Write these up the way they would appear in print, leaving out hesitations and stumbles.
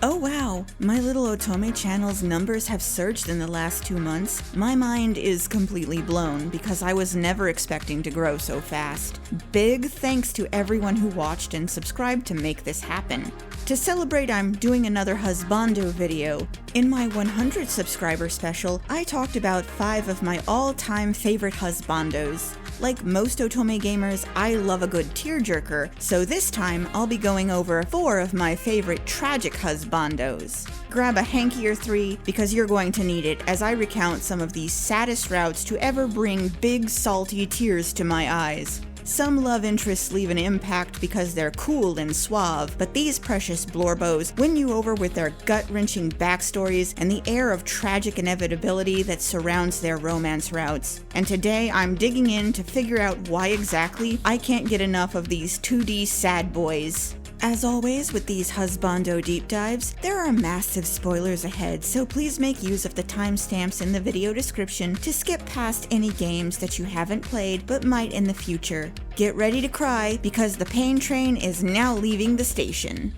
Oh wow, my little Otome channel's numbers have surged in the last 2 months. My mind is completely blown because I was never expecting to grow so fast. Big thanks to everyone who watched and subscribed to make this happen. To celebrate, I'm doing another Husbando video. In my 100 subscriber special, I talked about 5 of my all-time favorite Husbandos. Like most Otome gamers, I love a good tearjerker, so this time I'll be going over 4 of my favorite tragic Husbandos. Grab a hanky or 3, because you're going to need it as I recount some of the saddest routes to ever bring big salty tears to my eyes. Some love interests leave an impact because they're cool and suave, but these precious blorbos win you over with their gut-wrenching backstories and the air of tragic inevitability that surrounds their romance routes. And today I'm digging in to figure out why exactly I can't get enough of these 2D sad boys. As always with these Husbando deep dives, there are massive spoilers ahead, so please make use of the timestamps in the video description to skip past any games that you haven't played but might in the future. Get ready to cry, because the pain train is now leaving the station.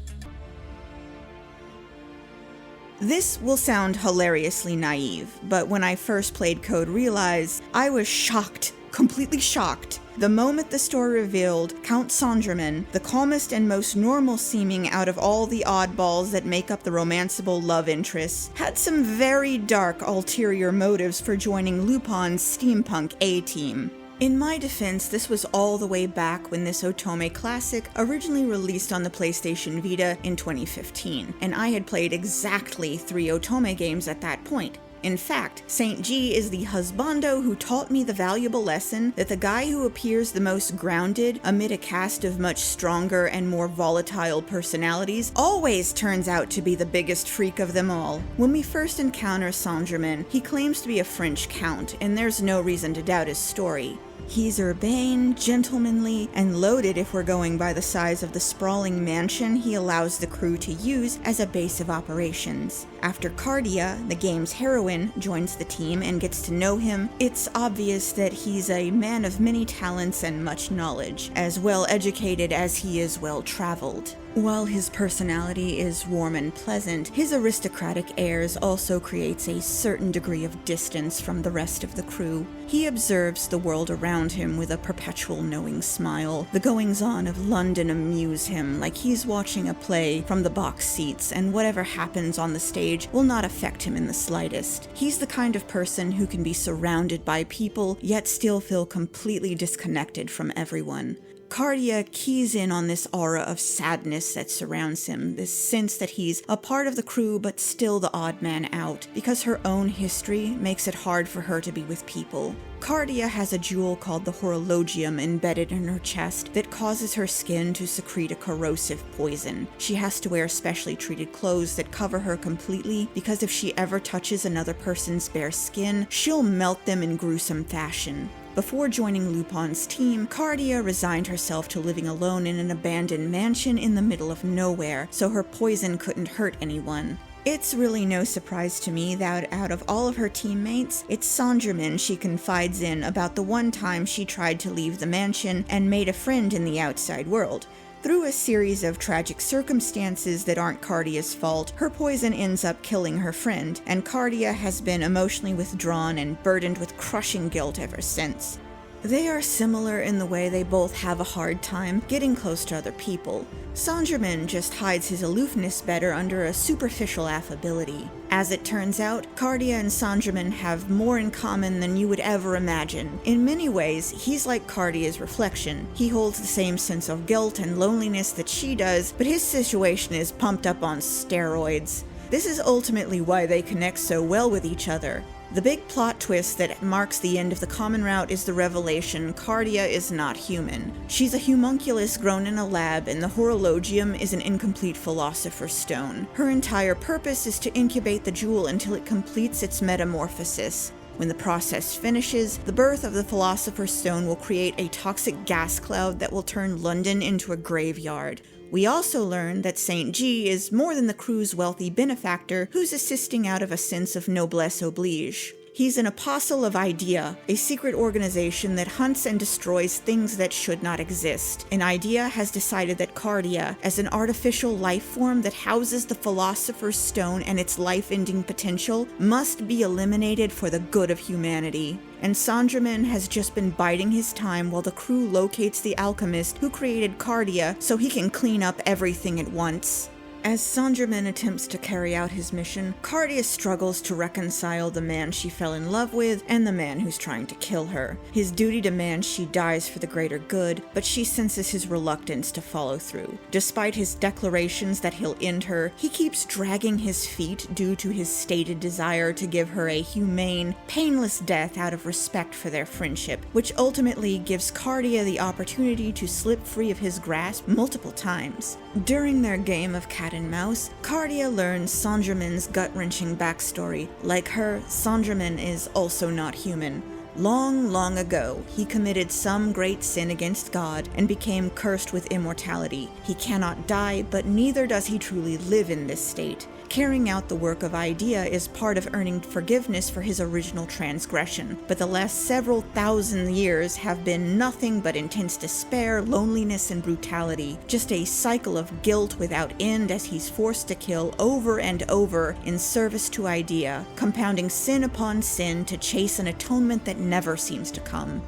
This will sound hilariously naive, but when I first played Code Realize, I was shocked, completely shocked. The moment the story revealed Count Saint-Germain, the calmest and most normal seeming out of all the oddballs that make up the romanceable love interests, had some very dark ulterior motives for joining Lupin's steampunk A-team. In my defense, this was all the way back when this Otome classic originally released on the PlayStation Vita in 2015, and I had played exactly 3 Otome games at that point. In fact, Saint G is the husbando who taught me the valuable lesson that the guy who appears the most grounded amid a cast of much stronger and more volatile personalities always turns out to be the biggest freak of them all. When we first encounter Saint-Germain, he claims to be a French count, and there's no reason to doubt his story. He's urbane, gentlemanly, and loaded if we're going by the size of the sprawling mansion he allows the crew to use as a base of operations. After Cardia, the game's heroine, joins the team and gets to know him, it's obvious that he's a man of many talents and much knowledge, as well educated as he is well traveled. While his personality is warm and pleasant, his aristocratic airs also creates a certain degree of distance from the rest of the crew. He observes the world around him with a perpetual knowing smile. The goings-on of London amuse him like he's watching a play from the box seats, and whatever happens on the stage will not affect him in the slightest. He's the kind of person who can be surrounded by people, yet still feel completely disconnected from everyone. Cardia keys in on this aura of sadness that surrounds him, this sense that he's a part of the crew but still the odd man out, because her own history makes it hard for her to be with people. Cardia has a jewel called the horologium embedded in her chest that causes her skin to secrete a corrosive poison. She has to wear specially treated clothes that cover her completely, because if she ever touches another person's bare skin, she'll melt them in gruesome fashion. Before joining Lupin's team, Cardia resigned herself to living alone in an abandoned mansion in the middle of nowhere, so her poison couldn't hurt anyone. It's really no surprise to me that out of all of her teammates, it's Saint-Germain she confides in about the one time she tried to leave the mansion and made a friend in the outside world. Through a series of tragic circumstances that aren't Cardia's fault, her poison ends up killing her friend, and Cardia has been emotionally withdrawn and burdened with crushing guilt ever since. They are similar in the way they both have a hard time getting close to other people. Saint-Germain just hides his aloofness better under a superficial affability. As it turns out, Cardia and Saint-Germain have more in common than you would ever imagine. In many ways, he's like Cardia's reflection. He holds the same sense of guilt and loneliness that she does, but his situation is pumped up on steroids. This is ultimately why they connect so well with each other. The big plot twist that marks the end of the common route is the revelation Cardia is not human. She's a homunculus grown in a lab, and the horologium is an incomplete philosopher's stone. Her entire purpose is to incubate the jewel until it completes its metamorphosis. When the process finishes, the birth of the Philosopher's Stone will create a toxic gas cloud that will turn London into a graveyard. We also learn that Saint G is more than the crew's wealthy benefactor who's assisting out of a sense of noblesse oblige. He's an apostle of Idea, a secret organization that hunts and destroys things that should not exist. And Idea has decided that Cardia, as an artificial life form that houses the Philosopher's Stone and its life-ending potential, must be eliminated for the good of humanity. And Saint-Germain has just been biding his time while the crew locates the alchemist who created Cardia so he can clean up everything at once. As Saint-Germain attempts to carry out his mission, Cardia struggles to reconcile the man she fell in love with and the man who's trying to kill her. His duty demands she dies for the greater good, but she senses his reluctance to follow through. Despite his declarations that he'll end her, he keeps dragging his feet due to his stated desire to give her a humane, painless death out of respect for their friendship, which ultimately gives Cardia the opportunity to slip free of his grasp multiple times. During their game of cat and mouse, Cardia learns Saint-Germain's gut-wrenching backstory. Like her, Saint-Germain is also not human. Long, long ago, he committed some great sin against God and became cursed with immortality. He cannot die, but neither does he truly live in this state. Carrying out the work of Idea is part of earning forgiveness for his original transgression, but the last several thousand years have been nothing but intense despair, loneliness, and brutality. Just a cycle of guilt without end as he's forced to kill over and over in service to Idea, compounding sin upon sin to chase an atonement that never seems to come.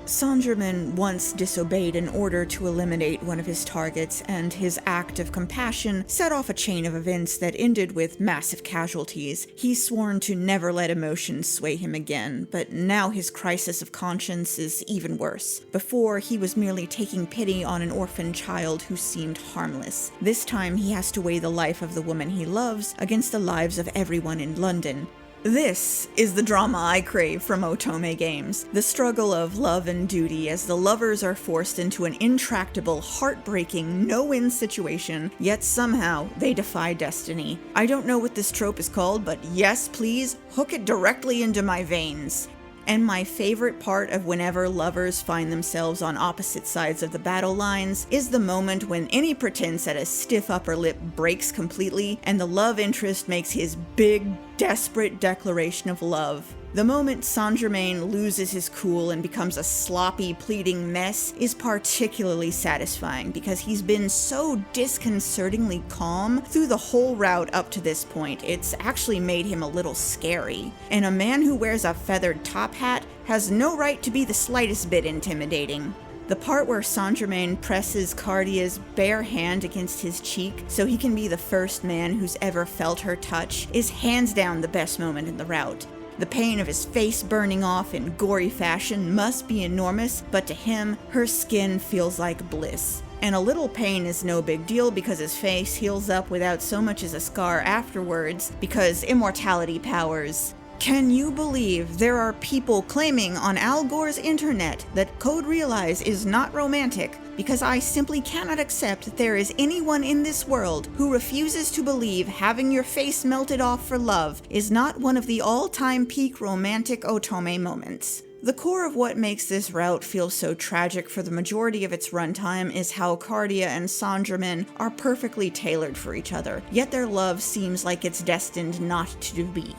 Saint-Germain once disobeyed an order to eliminate one of his targets, and his act of compassion set off a chain of events that ended with massive casualties. He's sworn to never let emotions sway him again, but now his crisis of conscience is even worse. Before, he was merely taking pity on an orphan child who seemed harmless. This time, he has to weigh the life of the woman he loves against the lives of everyone in London. This is the drama I crave from Otome games. The struggle of love and duty as the lovers are forced into an intractable, heartbreaking, no-win situation, yet somehow they defy destiny. I don't know what this trope is called, but yes, please, hook it directly into my veins. And my favorite part of whenever lovers find themselves on opposite sides of the battle lines is the moment when any pretense at a stiff upper lip breaks completely and the love interest makes his big, desperate declaration of love. The moment Saint-Germain loses his cool and becomes a sloppy, pleading mess is particularly satisfying because he's been so disconcertingly calm through the whole route up to this point. It's actually made him a little scary. And a man who wears a feathered top hat has no right to be the slightest bit intimidating. The part where Saint-Germain presses Cardia's bare hand against his cheek so he can be the first man who's ever felt her touch is hands down the best moment in the route. The pain of his face burning off in gory fashion must be enormous, but to him, her skin feels like bliss. And a little pain is no big deal because his face heals up without so much as a scar afterwards, because immortality powers. Can you believe there are people claiming on Al Gore's internet that Code Realize is not romantic? Because I simply cannot accept that there is anyone in this world who refuses to believe having your face melted off for love is not one of the all-time peak romantic Otome moments. The core of what makes this route feel so tragic for the majority of its runtime is how Cardia and Saint-Germain are perfectly tailored for each other, yet their love seems like it's destined not to be.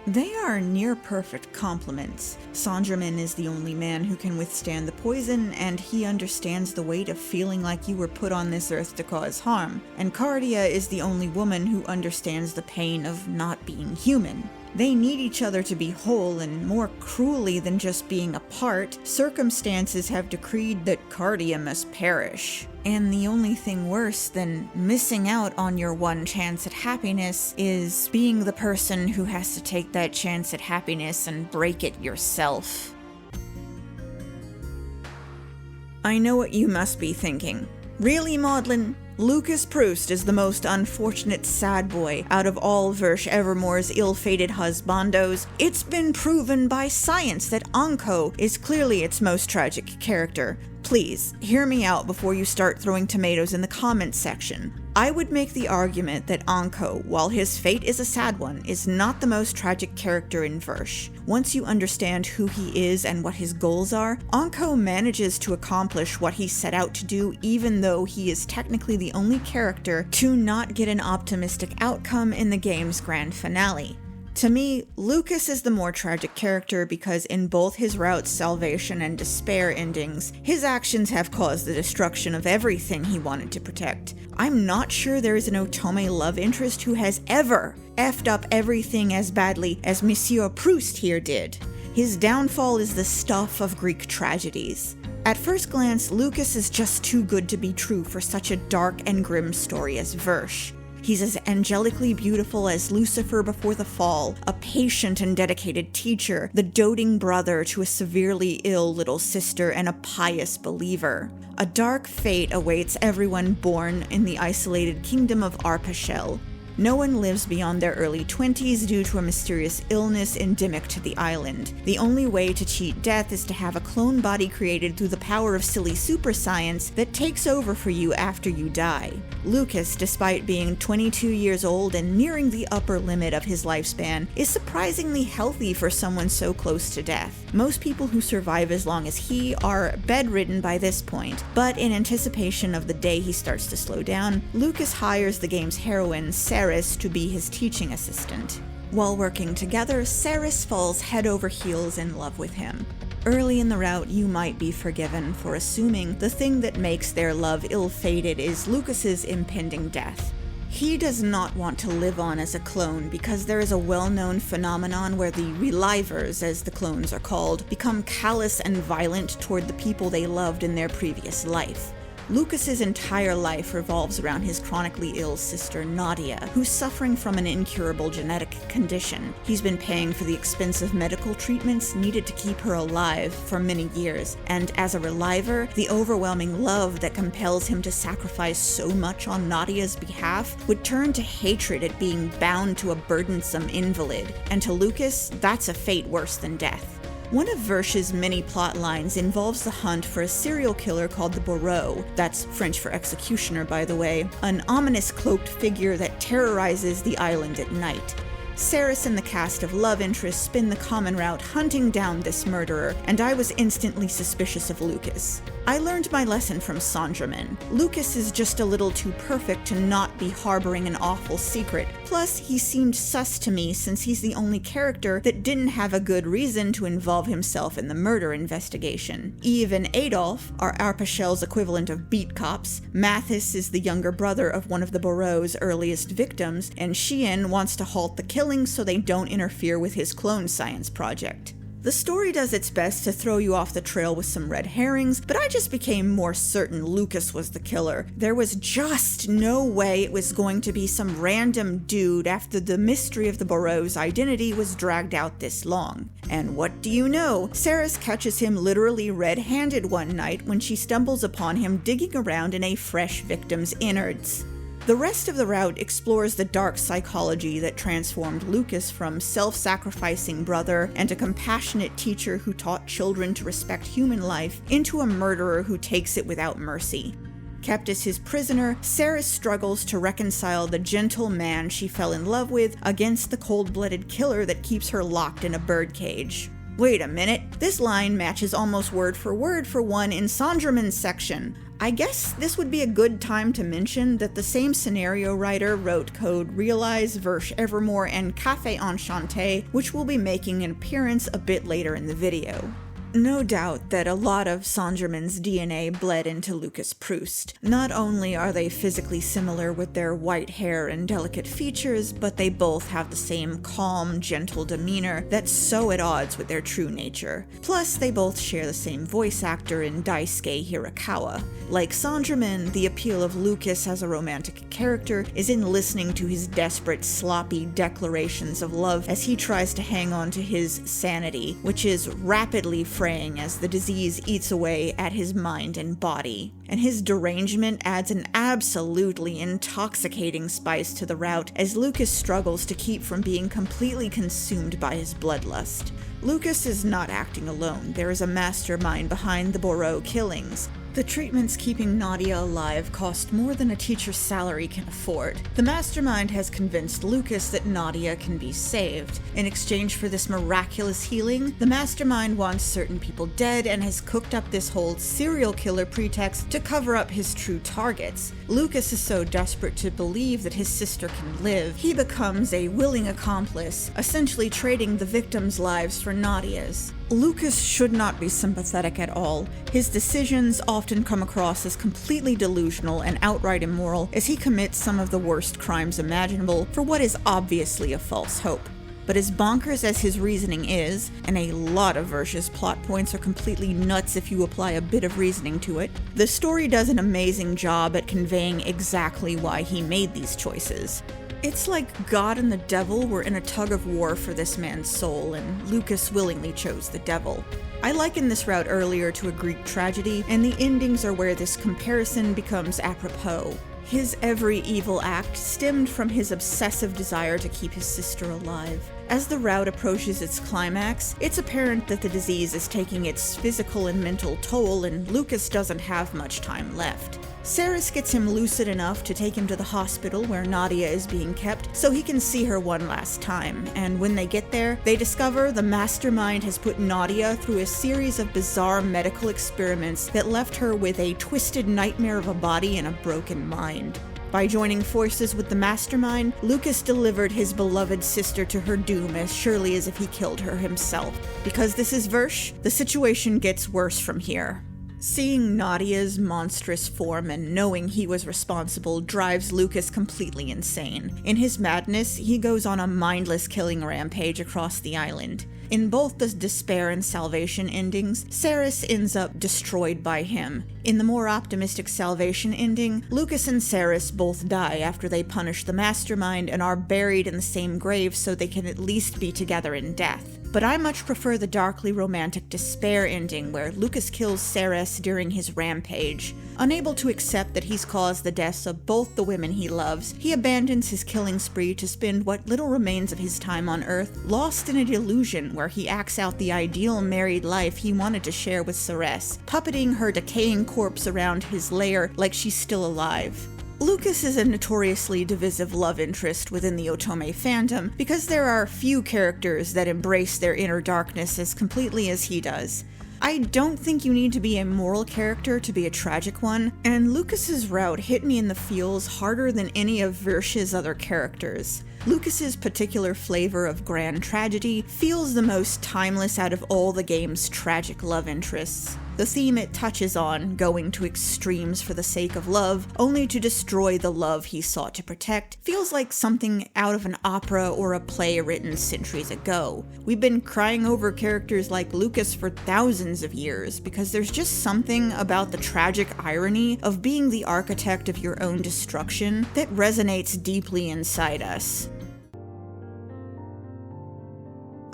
They are near-perfect complements. Saint-Germain is the only man who can withstand the poison, and he understands the weight of feeling like you were put on this earth to cause harm. And Cardia is the only woman who understands the pain of not being human. They need each other to be whole, and more cruelly than just being apart, circumstances have decreed that Cardia must perish. And the only thing worse than missing out on your one chance at happiness is being the person who has to take that chance at happiness and break it yourself. I know what you must be thinking. Really, Maudlin? Lucas Proust is the most unfortunate sad boy out of all Virche Evermore's ill-fated husbandos. It's been proven by science that Anko is clearly its most tragic character. Please, hear me out before you start throwing tomatoes in the comments section. I would make the argument that Anko, while his fate is a sad one, is not the most tragic character in Virche. Once you understand who he is and what his goals are, Anko manages to accomplish what he set out to do, even though he is technically the only character to not get an optimistic outcome in the game's grand finale. To me, Lucas is the more tragic character because in both his route's salvation and despair endings, his actions have caused the destruction of everything he wanted to protect. I'm not sure there is an Otome love interest who has ever effed up everything as badly as Misyr Proust here did. His downfall is the stuff of Greek tragedies. At first glance, Lucas is just too good to be true for such a dark and grim story as Virche. He's as angelically beautiful as Lucifer before the fall, a patient and dedicated teacher, the doting brother to a severely ill little sister, and a pious believer. A dark fate awaits everyone born in the isolated kingdom of Arpachel. No one lives beyond their early 20s due to a mysterious illness endemic to the island. The only way to cheat death is to have a clone body created through the power of silly super science that takes over for you after you die. Lucas, despite being 22 years old and nearing the upper limit of his lifespan, is surprisingly healthy for someone so close to death. Most people who survive as long as he are bedridden by this point, but in anticipation of the day he starts to slow down, Lucas hires the game's heroine, Saris, to be his teaching assistant. While working together, Saris falls head over heels in love with him. Early in the route, you might be forgiven for assuming the thing that makes their love ill-fated is Lucas's impending death. He does not want to live on as a clone because there is a well-known phenomenon where the relivers, as the clones are called, become callous and violent toward the people they loved in their previous life. Lucas's entire life revolves around his chronically ill sister Nadia, who's suffering from an incurable genetic condition. He's been paying for the expensive medical treatments needed to keep her alive for many years, and as a reliver, the overwhelming love that compels him to sacrifice so much on Nadia's behalf would turn to hatred at being bound to a burdensome invalid, and to Lucas, that's a fate worse than death. One of Virche's many plot lines involves the hunt for a serial killer called the Bourreau, that's French for executioner by the way, an ominous cloaked figure that terrorizes the island at night. Saris and the cast of love interests spin the common route hunting down this murderer, and I was instantly suspicious of Lucas. I learned my lesson from Saint-Germain. Lucas is just a little too perfect to not be harboring an awful secret. Plus, he seemed sus to me since he's the only character that didn't have a good reason to involve himself in the murder investigation. Eve and Adolphe are Arpachel's equivalent of beat cops, Mathis is the younger brother of one of the Bourreau's earliest victims, and Sheehan wants to halt the killing so they don't interfere with his clone science project. The story does its best to throw you off the trail with some red herrings, but I just became more certain Lucas was the killer. There was just no way it was going to be some random dude after the mystery of the Bourreau's identity was dragged out this long. And what do you know? Saris catches him literally red-handed one night when she stumbles upon him digging around in a fresh victim's innards. The rest of the route explores the dark psychology that transformed Lucas from self-sacrificing brother and a compassionate teacher who taught children to respect human life into a murderer who takes it without mercy. Kept as his prisoner, Saris struggles to reconcile the gentle man she fell in love with against the cold-blooded killer that keeps her locked in a birdcage. Wait a minute, this line matches almost word for one in Saint-Germain's section. I guess this would be a good time to mention that the same scenario writer wrote Code Realize, Virche, Evermore, and Café Enchante, which will be making an appearance a bit later in the video. No doubt that a lot of Saint-Germain's DNA bled into Lucas Proust. Not only are they physically similar with their white hair and delicate features, but they both have the same calm, gentle demeanor that's so at odds with their true nature. Plus, they both share the same voice actor in Daisuke Hirakawa. Like Saint-Germain, the appeal of Lucas as a romantic character is in listening to his desperate, sloppy declarations of love as he tries to hang on to his sanity, which is rapidly fraying as the disease eats away at his mind and body. And his derangement adds an absolutely intoxicating spice to the route as Lucas struggles to keep from being completely consumed by his bloodlust. Lucas is not acting alone. There is a mastermind behind the Bourreau killings. The treatments keeping Nadia alive cost more than a teacher's salary can afford. The mastermind has convinced Lucas that Nadia can be saved. In exchange for this miraculous healing, the mastermind wants certain people dead and has cooked up this whole serial killer pretext to cover up his true targets. Lucas is so desperate to believe that his sister can live, he becomes a willing accomplice, essentially trading the victims' lives for Nadia's. Lucas should not be sympathetic at all. His decisions often come across as completely delusional and outright immoral as he commits some of the worst crimes imaginable for what is obviously a false hope. But as bonkers as his reasoning is, and a lot of Virche's plot points are completely nuts if you apply a bit of reasoning to it, the story does an amazing job at conveying exactly why he made these choices. It's like God and the devil were in a tug-of-war for this man's soul, and Lucas willingly chose the devil. I likened this route earlier to a Greek tragedy, and the endings are where this comparison becomes apropos. His every evil act stemmed from his obsessive desire to keep his sister alive. As the route approaches its climax, it's apparent that the disease is taking its physical and mental toll, and Lucas doesn't have much time left. Saris gets him lucid enough to take him to the hospital where Nadia is being kept so he can see her one last time, and when they get there, they discover the mastermind has put Nadia through a series of bizarre medical experiments that left her with a twisted nightmare of a body and a broken mind. By joining forces with the mastermind, Lucas delivered his beloved sister to her doom as surely as if he killed her himself. Because this is Virche, the situation gets worse from here. Seeing Nadia's monstrous form and knowing he was responsible drives Lucas completely insane. In his madness, he goes on a mindless killing rampage across the island. In both the despair and salvation endings, Saris ends up destroyed by him. In the more optimistic salvation ending, Lucas and Saris both die after they punish the mastermind and are buried in the same grave so they can at least be together in death. But I much prefer the darkly romantic despair ending where Lucas kills Saris during his rampage. Unable to accept that he's caused the deaths of both the women he loves, he abandons his killing spree to spend what little remains of his time on Earth lost in a delusion where he acts out the ideal married life he wanted to share with Ceres, puppeting her decaying corpse around his lair like she's still alive. Lucas is a notoriously divisive love interest within the Otome fandom because there are few characters that embrace their inner darkness as completely as he does. I don't think you need to be a moral character to be a tragic one, and Lucas's route hit me in the feels harder than any of Virche's other characters. Lucas's particular flavor of grand tragedy feels the most timeless out of all the game's tragic love interests. The theme it touches on, going to extremes for the sake of love, only to destroy the love he sought to protect, feels like something out of an opera or a play written centuries ago. We've been crying over characters like Lucas for thousands of years, because there's just something about the tragic irony of being the architect of your own destruction that resonates deeply inside us.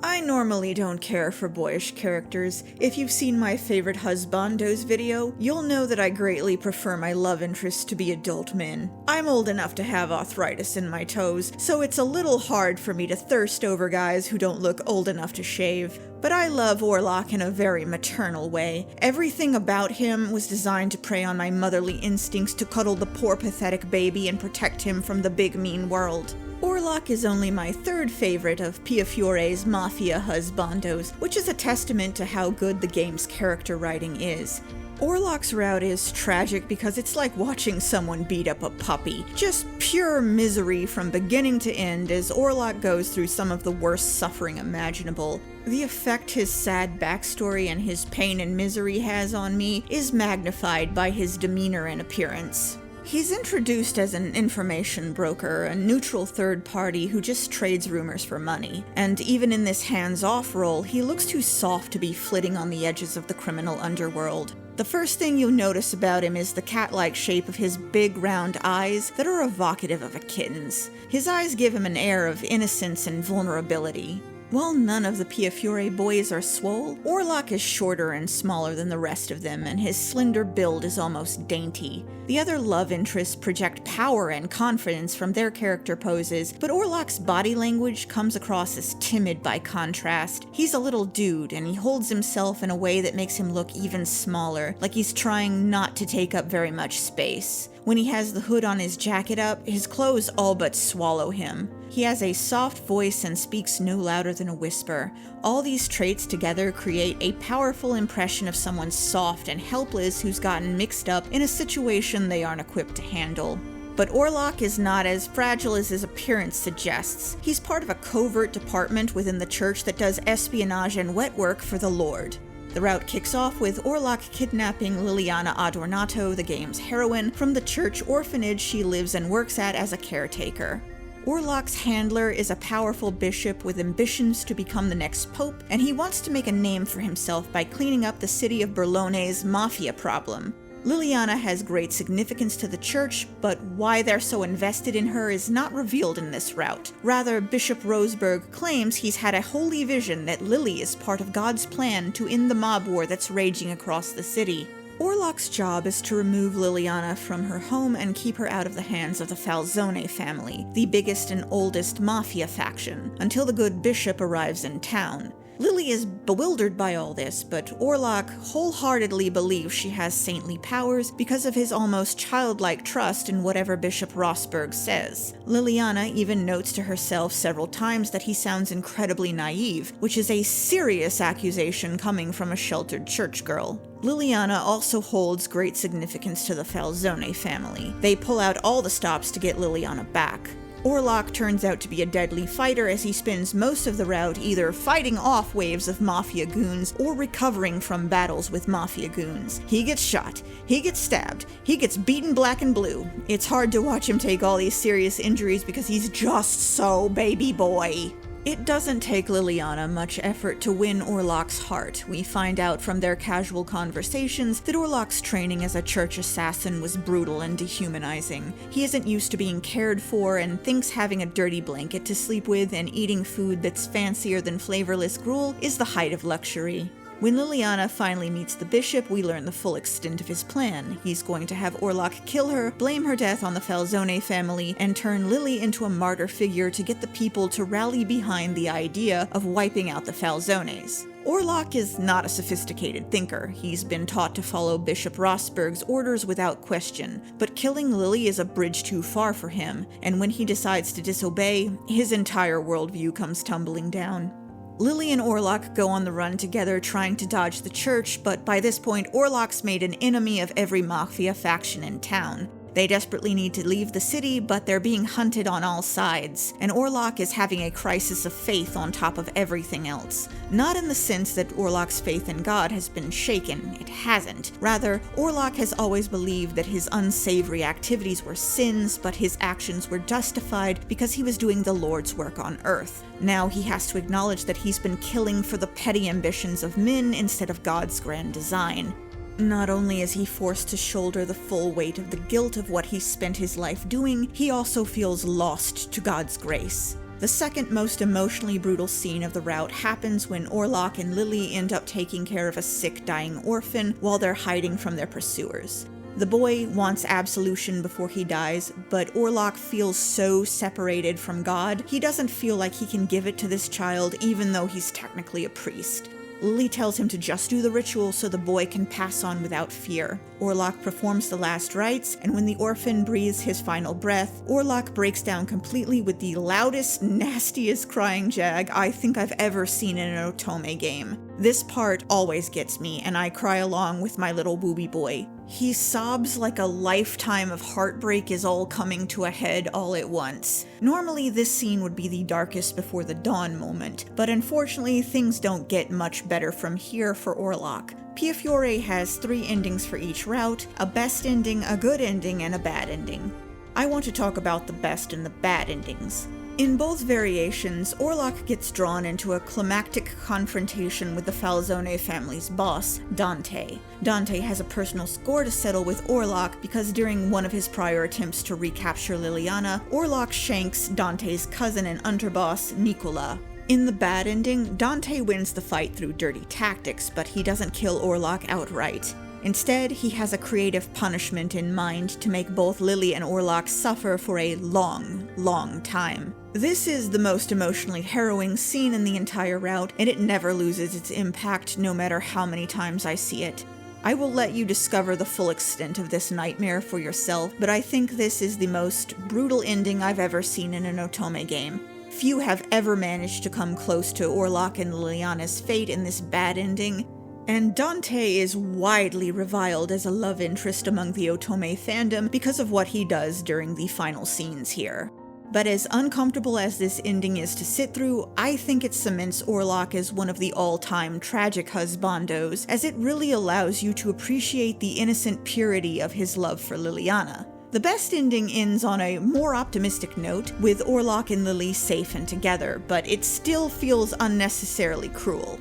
I normally don't care for boyish characters. If you've seen my favorite Husbandos video, you'll know that I greatly prefer my love interests to be adult men. I'm old enough to have arthritis in my toes, so it's a little hard for me to thirst over guys who don't look old enough to shave. But I love Orlok in a very maternal way. Everything about him was designed to prey on my motherly instincts to cuddle the poor pathetic baby and protect him from the big mean world. Orlok is only my third favorite of Piofiore's Mafia Husbandos, which is a testament to how good the game's character writing is. Orlok's route is tragic because it's like watching someone beat up a puppy. Just pure misery from beginning to end as Orlok goes through some of the worst suffering imaginable. The effect his sad backstory and his pain and misery has on me is magnified by his demeanor and appearance. He's introduced as an information broker, a neutral third party who just trades rumors for money. And even in this hands-off role, he looks too soft to be flitting on the edges of the criminal underworld. The first thing you'll notice about him is the cat-like shape of his big round eyes that are evocative of a kitten's. His eyes give him an air of innocence and vulnerability. While none of the Piofiore boys are swole, Orlok is shorter and smaller than the rest of them, and his slender build is almost dainty. The other love interests project power and confidence from their character poses, but Orlok's body language comes across as timid by contrast. He's a little dude, and he holds himself in a way that makes him look even smaller, like he's trying not to take up very much space. When he has the hood on his jacket up, his clothes all but swallow him. He has a soft voice and speaks no louder than a whisper. All these traits together create a powerful impression of someone soft and helpless who's gotten mixed up in a situation they aren't equipped to handle. But Orlok is not as fragile as his appearance suggests. He's part of a covert department within the church that does espionage and wet work for the Lord. The route kicks off with Orlok kidnapping Liliana Adornato, the game's heroine, from the church orphanage she lives and works at as a caretaker. Orlok's handler is a powerful bishop with ambitions to become the next pope, and he wants to make a name for himself by cleaning up the city of Berlone's mafia problem. Liliana has great significance to the church, but why they're so invested in her is not revealed in this route. Rather, Bishop Roseberg claims he's had a holy vision that Lily is part of God's plan to end the mob war that's raging across the city. Orlok's job is to remove Liliana from her home and keep her out of the hands of the Falzone family, the biggest and oldest mafia faction, until the good bishop arrives in town. Lily is bewildered by all this, but Orlok wholeheartedly believes she has saintly powers because of his almost childlike trust in whatever Bishop Rosberg says. Liliana even notes to herself several times that he sounds incredibly naive, which is a serious accusation coming from a sheltered church girl. Liliana also holds great significance to the Falzone family. They pull out all the stops to get Liliana back. Orlok turns out to be a deadly fighter as he spends most of the route either fighting off waves of mafia goons or recovering from battles with mafia goons. He gets shot, he gets stabbed, he gets beaten black and blue. It's hard to watch him take all these serious injuries because he's just so baby boy. It doesn't take Liliana much effort to win Orlok's heart. We find out from their casual conversations that Orlok's training as a church assassin was brutal and dehumanizing. He isn't used to being cared for and thinks having a dirty blanket to sleep with and eating food that's fancier than flavorless gruel is the height of luxury. When Liliana finally meets the bishop, we learn the full extent of his plan. He's going to have Orlok kill her, blame her death on the Falzone family, and turn Lily into a martyr figure to get the people to rally behind the idea of wiping out the Falzones. Orlok is not a sophisticated thinker. He's been taught to follow Bishop Rosberg's orders without question, but killing Lily is a bridge too far for him, and when he decides to disobey, his entire worldview comes tumbling down. Lily and Orlok go on the run together trying to dodge the church, but by this point Orlok's made an enemy of every mafia faction in town. They desperately need to leave the city, but they're being hunted on all sides, and Orlok is having a crisis of faith on top of everything else. Not in the sense that Orlok's faith in God has been shaken, it hasn't. Rather, Orlok has always believed that his unsavory activities were sins, but his actions were justified because he was doing the Lord's work on earth. Now he has to acknowledge that he's been killing for the petty ambitions of men instead of God's grand design. Not only is he forced to shoulder the full weight of the guilt of what he's spent his life doing, he also feels lost to God's grace. The second most emotionally brutal scene of the route happens when Orlok and Lily end up taking care of a sick, dying orphan while they're hiding from their pursuers. The boy wants absolution before he dies, but Orlok feels so separated from God, he doesn't feel like he can give it to this child even though he's technically a priest. Lily tells him to just do the ritual so the boy can pass on without fear. Orlok performs the last rites, and when the orphan breathes his final breath, Orlok breaks down completely with the loudest, nastiest crying jag I think I've ever seen in an Otome game. This part always gets me, and I cry along with my little booby boy. He sobs like a lifetime of heartbreak is all coming to a head all at once. Normally, this scene would be the darkest before the dawn moment, but unfortunately, things don't get much better from here for Orlok. Piofiore has 3 endings for each route, a best ending, a good ending, and a bad ending. I want to talk about the best and the bad endings. In both variations, Orlok gets drawn into a climactic confrontation with the Falzone family's boss, Dante. Dante has a personal score to settle with Orlok because during one of his prior attempts to recapture Liliana, Orlok shanks Dante's cousin and underboss, Nicola. In the bad ending, Dante wins the fight through dirty tactics, but he doesn't kill Orlok outright. Instead, he has a creative punishment in mind to make both Lily and Orlok suffer for a long, long time. This is the most emotionally harrowing scene in the entire route, and it never loses its impact no matter how many times I see it. I will let you discover the full extent of this nightmare for yourself, but I think this is the most brutal ending I've ever seen in an Otome game. Few have ever managed to come close to Orlok and Liliana's fate in this bad ending, and Dante is widely reviled as a love interest among the Otome fandom because of what he does during the final scenes here. But as uncomfortable as this ending is to sit through, I think it cements Orlok as one of the all-time tragic husbandos, as it really allows you to appreciate the innocent purity of his love for Liliana. The best ending ends on a more optimistic note, with Orlok and Lily safe and together, but it still feels unnecessarily cruel.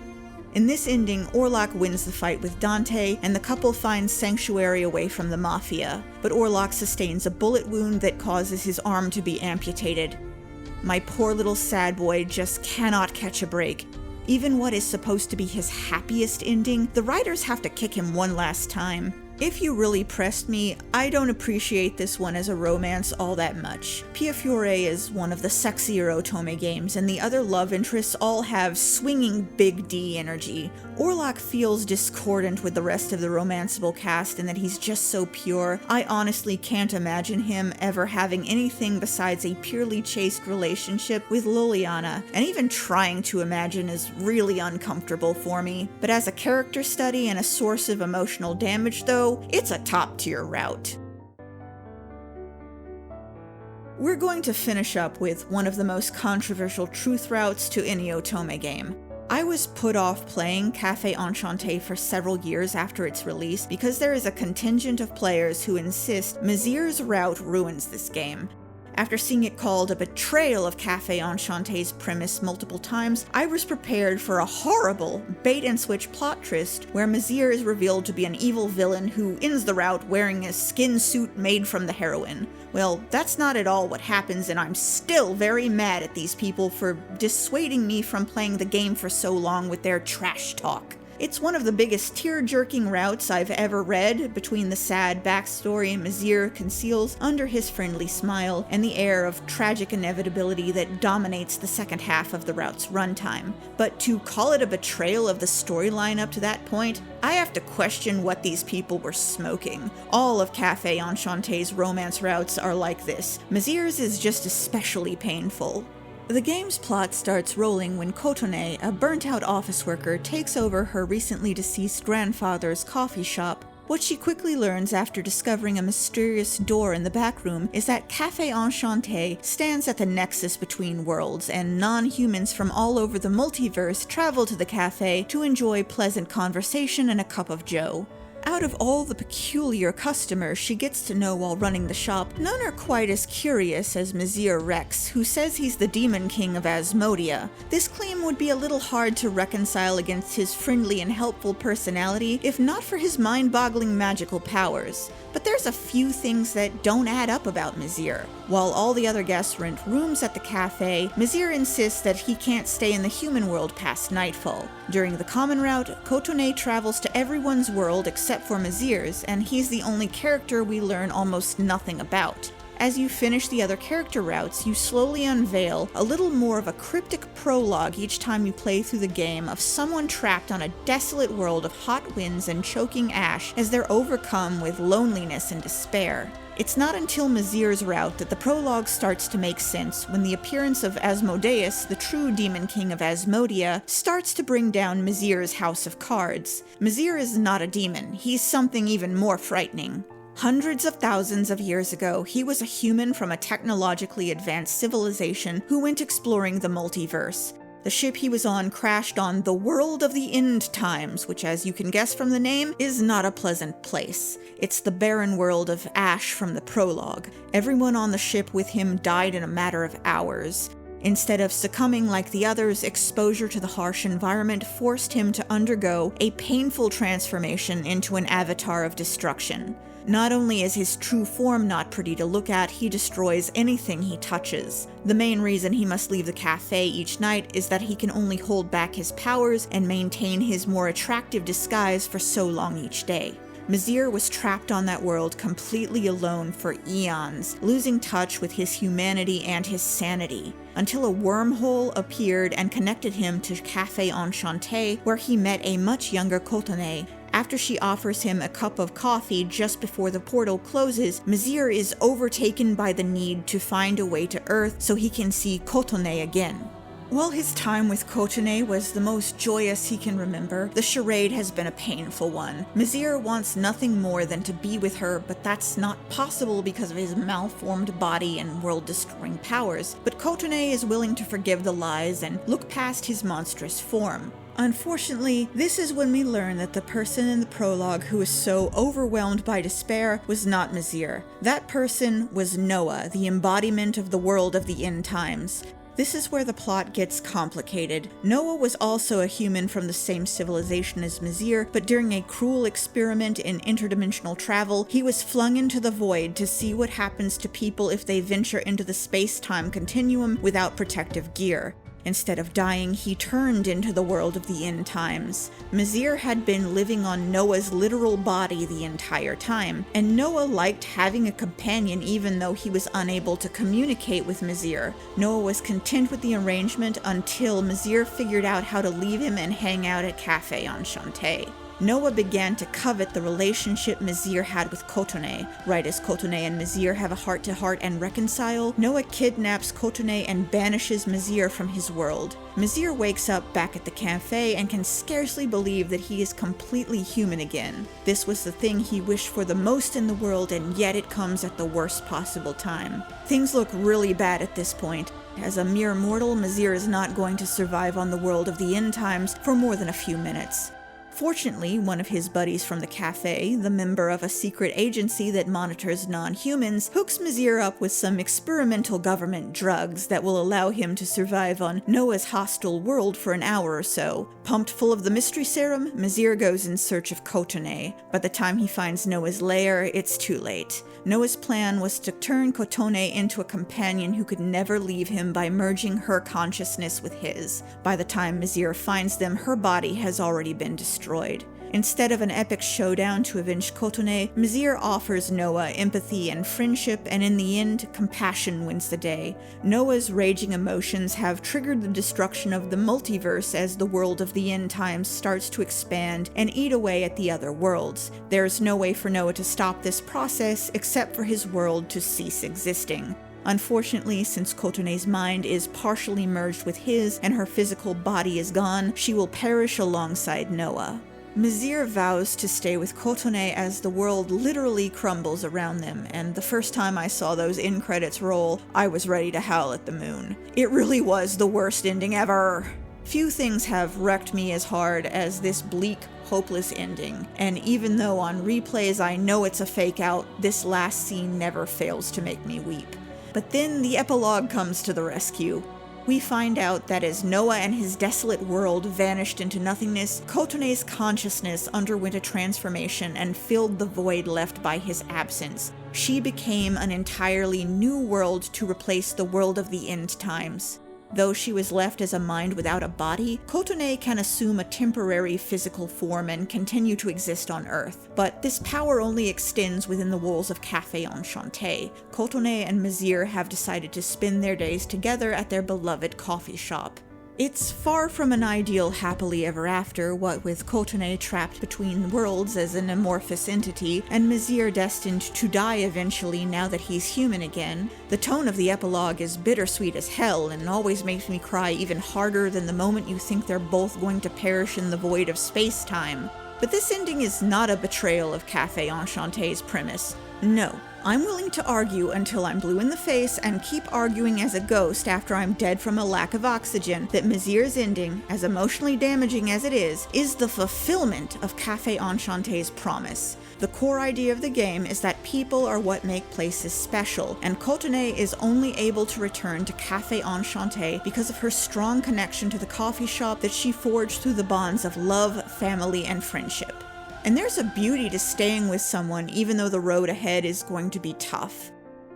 In this ending, Orlok wins the fight with Dante, and the couple finds sanctuary away from the Mafia, but Orlok sustains a bullet wound that causes his arm to be amputated. My poor little sad boy just cannot catch a break. Even what is supposed to be his happiest ending, the writers have to kick him one last time. If you really pressed me, I don't appreciate this one as a romance all that much. Piofiore is one of the sexier Otome games, and the other love interests all have swinging big D energy. Orlok feels discordant with the rest of the romanceable cast in that he's just so pure. I honestly can't imagine him ever having anything besides a purely chaste relationship with Liliana, and even trying to imagine is really uncomfortable for me. But as a character study and a source of emotional damage though, it's a top-tier route. We're going to finish up with one of the most controversial truth routes to any Otome game. I was put off playing Café Enchante for several years after its release because there is a contingent of players who insist Misyr's route ruins this game. After seeing it called a betrayal of Café Enchante's premise multiple times, I was prepared for a horrible bait-and-switch plot twist where Misyr is revealed to be an evil villain who ends the route wearing a skin suit made from the heroine. Well, that's not at all what happens, and I'm still very mad at these people for dissuading me from playing the game for so long with their trash talk. It's one of the biggest tear-jerking routes I've ever read, between the sad backstory Misyr conceals under his friendly smile and the air of tragic inevitability that dominates the second half of the route's runtime. But to call it a betrayal of the storyline up to that point, I have to question what these people were smoking. All of Café Enchante's romance routes are like this. Misyr's is just especially painful. The game's plot starts rolling when Kotone, a burnt-out office worker, takes over her recently deceased grandfather's coffee shop. What she quickly learns after discovering a mysterious door in the back room is that Café Enchante stands at the nexus between worlds, and non-humans from all over the multiverse travel to the cafe to enjoy pleasant conversation and a cup of joe. Out of all the peculiar customers she gets to know while running the shop, none are quite as curious as Misyr Rex, who says he's the Demon King of Asmodia. This claim would be a little hard to reconcile against his friendly and helpful personality if not for his mind-boggling magical powers. But there's a few things that don't add up about Misyr. While all the other guests rent rooms at the cafe, Misyr insists that he can't stay in the human world past nightfall. During the common route, Kotone travels to everyone's world except for Misyr's, and he's the only character we learn almost nothing about. As you finish the other character routes, you slowly unveil a little more of a cryptic prologue each time you play through the game of someone trapped on a desolate world of hot winds and choking ash as they're overcome with loneliness and despair. It's not until Misyr's route that the prologue starts to make sense, when the appearance of Asmodeus, the true Demon King of Asmodia, starts to bring down Misyr's house of cards. Misyr is not a demon, he's something even more frightening. Hundreds of thousands of years ago, he was a human from a technologically advanced civilization who went exploring the multiverse. The ship he was on crashed on the world of the end times, which, as you can guess from the name, is not a pleasant place. It's the barren world of ash from the prologue. Everyone on the ship with him died in a matter of hours. Instead of succumbing like the others, exposure to the harsh environment forced him to undergo a painful transformation into an avatar of destruction. Not only is his true form not pretty to look at, he destroys anything he touches. The main reason he must leave the cafe each night is that he can only hold back his powers and maintain his more attractive disguise for so long each day. Misyr was trapped on that world completely alone for eons, losing touch with his humanity and his sanity, until a wormhole appeared and connected him to Cafe Enchante, where he met a much younger Otome. After she offers him a cup of coffee just before the portal closes, Misyr is overtaken by the need to find a way to Earth so he can see Otome again. While his time with Otome was the most joyous he can remember, the charade has been a painful one. Misyr wants nothing more than to be with her, but that's not possible because of his malformed body and world-destroying powers. But Otome is willing to forgive the lies and look past his monstrous form. Unfortunately, this is when we learn that the person in the prologue who was so overwhelmed by despair was not Misyr. That person was Noah, the embodiment of the world of the end times. This is where the plot gets complicated. Noah was also a human from the same civilization as Misyr, but during a cruel experiment in interdimensional travel, he was flung into the void to see what happens to people if they venture into the space-time continuum without protective gear. Instead of dying, he turned into the world of the end times. Misyr had been living on Noah's literal body the entire time, and Noah liked having a companion even though he was unable to communicate with Misyr. Noah was content with the arrangement until Misyr figured out how to leave him and hang out at Cafe Enchante. Noah began to covet the relationship Misyr had with Otome. Right as Otome and Misyr have a heart-to-heart and reconcile, Noah kidnaps Otome and banishes Misyr from his world. Misyr wakes up back at the cafe and can scarcely believe that he is completely human again. This was the thing he wished for the most in the world, and yet it comes at the worst possible time. Things look really bad at this point. As a mere mortal, Misyr is not going to survive on the world of the end times for more than a few minutes. Fortunately, one of his buddies from the cafe, the member of a secret agency that monitors non-humans, hooks Misyr up with some experimental government drugs that will allow him to survive on Noah's hostile world for an hour or so. Pumped full of the mystery serum, Misyr goes in search of Otome. By the time he finds Noah's lair, it's too late. Noah's plan was to turn Otome into a companion who could never leave him by merging her consciousness with his. By the time Misyr finds them, her body has already been destroyed. Instead of an epic showdown to avenge Otome, Misyr offers Noah empathy and friendship, and in the end, compassion wins the day. Noah's raging emotions have triggered the destruction of the multiverse as the world of the end times starts to expand and eat away at the other worlds. There's no way for Noah to stop this process except for his world to cease existing. Unfortunately, since Otome's mind is partially merged with his and her physical body is gone, she will perish alongside Noah. Misyr vows to stay with Otome as the world literally crumbles around them, and the first time I saw those end credits roll, I was ready to howl at the moon. It really was the worst ending ever! Few things have wrecked me as hard as this bleak, hopeless ending, and even though on replays I know it's a fake out, this last scene never fails to make me weep. But then the epilogue comes to the rescue. We find out that as Noah and his desolate world vanished into nothingness, Otome's consciousness underwent a transformation and filled the void left by his absence. She became an entirely new world to replace the world of the end times. Though she was left as a mind without a body, Otome can assume a temporary physical form and continue to exist on Earth. But this power only extends within the walls of Cafe Enchante. Otome and Misyr have decided to spend their days together at their beloved coffee shop. It's far from an ideal happily ever after, what with Otome trapped between worlds as an amorphous entity, and Misyr destined to die eventually now that he's human again. The tone of the epilogue is bittersweet as hell and always makes me cry even harder than the moment you think they're both going to perish in the void of space-time. But this ending is not a betrayal of Cafe Enchante's premise. No. I'm willing to argue until I'm blue in the face and keep arguing as a ghost after I'm dead from a lack of oxygen that Misyr's ending, as emotionally damaging as it is the fulfillment of Cafe Enchante's promise. The core idea of the game is that people are what make places special, and Otome is only able to return to Cafe Enchante because of her strong connection to the coffee shop that she forged through the bonds of love, family, and friendship. And there's a beauty to staying with someone even though the road ahead is going to be tough.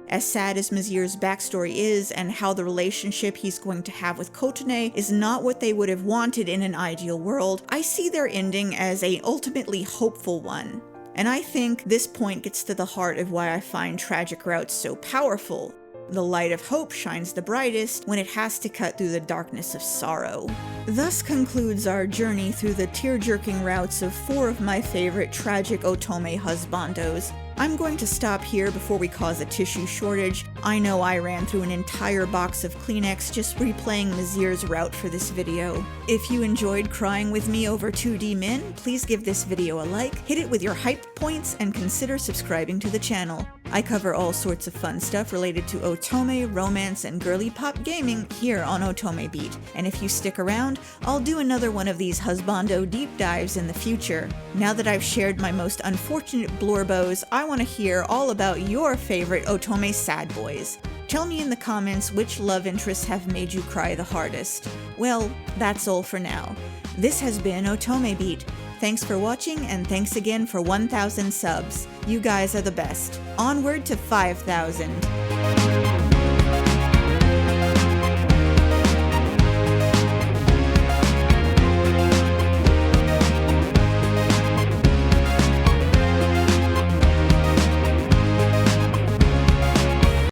As sad as Misyr's backstory is, and how the relationship he's going to have with Kotone is not what they would have wanted in an ideal world, I see their ending as an ultimately hopeful one. And I think this point gets to the heart of why I find tragic routes so powerful. The light of hope shines the brightest when it has to cut through the darkness of sorrow. Thus concludes our journey through the tear-jerking routes of 4 of my favorite tragic Otome husbandos. I'm going to stop here before we cause a tissue shortage. I know I ran through an entire box of Kleenex just replaying Misyr's route for this video. If you enjoyed crying with me over 2D Min, please give this video a like, hit it with your hype points, and consider subscribing to the channel. I cover all sorts of fun stuff related to Otome, romance, and girly pop gaming here on Otome Beat, and if you stick around, I'll do another one of these husbando deep dives in the future. Now that I've shared my most unfortunate blorbos, I want to hear all about your favorite Otome sad boys. Tell me in the comments which love interests have made you cry the hardest. Well, that's all for now. This has been Otome Beat. Thanks for watching, and thanks again for 1,000 subs. You guys are the best. Onward to 5,000.